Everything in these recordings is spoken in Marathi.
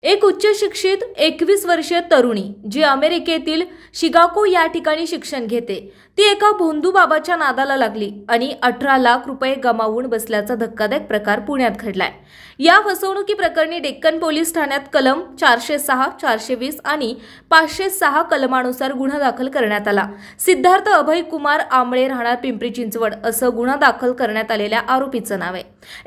एक उच्च शिक्षित 21 वर्षीय तरुणी जी अमेरिकेतील शिकागो या ठिकाणी शिक्षण घेते ती एका भोंदू बाबाच्या नादाला लागली आणि 18 लाख रुपये गमावून बसल्याचा धक्कादायक प्रकार पुण्यात घडलाय। या फसवणुकी प्रकरणी डेक्कन पोलीस ठाण्यात कलम 406, 420 आणि 506 कलमानुसार गुन्हा दाखल करण्यात आला। सिद्धार्थ अभय कुमार आंबळे राहणार पिंपरी चिंचवड असं गुन्हा दाखल करण्यात आलेल्या आरोपीचं नाव आहे।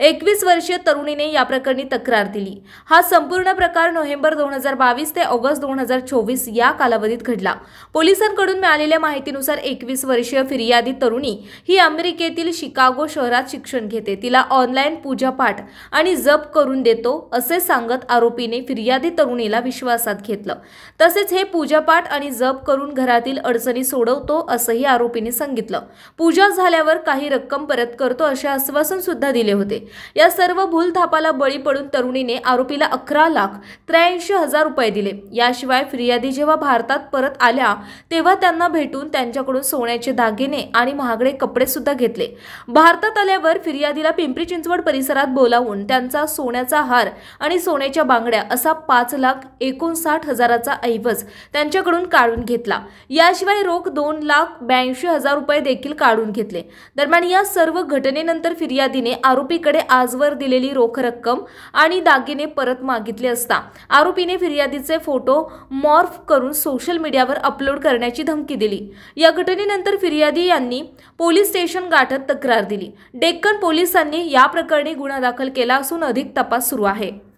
21 वर्षीय तरुणीने या प्रकरणी तक्रार दिली। हा संपूर्ण प्रकार नोव्हेंबर 2022 ते ऑगस्ट 2024 या कालावधीत घडला। पोलिसांकडून मिळालेल्या माहितीनुसार 21 वर्षीय फिर्यादी तरुणी ही अमेरिकेतील शिकागो शहरात शिक्षण घेते। तिला ऑनलाईन पूजापाठ आणि जप करून देतो असे सांगत आरोपीने फिर्यादी तरुणीला विश्वासात घेतलं। तसेच हे पूजापाठ आणि जप करून घरातील अडचणी सोडवतो असंही आरोपीने सांगितलं। पूजा झाल्यावर काही रक्कम परत करतो असे आश्वासन सुद्धा दिले होते। या सर्व भूलथापाला बळी पडून तरुणीने आरोपीला 11,83,000 रुपये दिले। याशिवाय फिर्यादी जेव्हा भारतात परत आल्या तेव्हा त्यांना भेटून त्यांच्याकडून सोन्याचे दागिने आणि महागडे कपडे सुद्धा घेतले। भारतात आल्यावर फिर्यादीला पिंपरी चिंचवड परिसरात बोलावून त्यांचा सोन्याचा हार आणि सोन्याच्या बांगड्या असा 5,59,000चा ऐवज त्यांच्याकडून काढून घेतला। याशिवाय रोख 2,82,000 रुपये देखील काढून घेतले। दरम्यान या सर्व घटनेनंतर फिर्यादीने आरोपीकडे आजवर दिलेली रोख रक्कम आणि दागिने परत मागितले असता आरोपीने फिर्यादीचे फोटो मॉर्फ करून सोशल मीडियावर अपलोड करण्याची धमकी दिली। या घटनेनंतर फिर्यादी यांनी पोलीस स्टेशन गाठत तक्रार दिली। डेक्कन पोलिसांनी या प्रकरणी गुन्हा दाखल केला असून अधिक तपास सुरू आहे।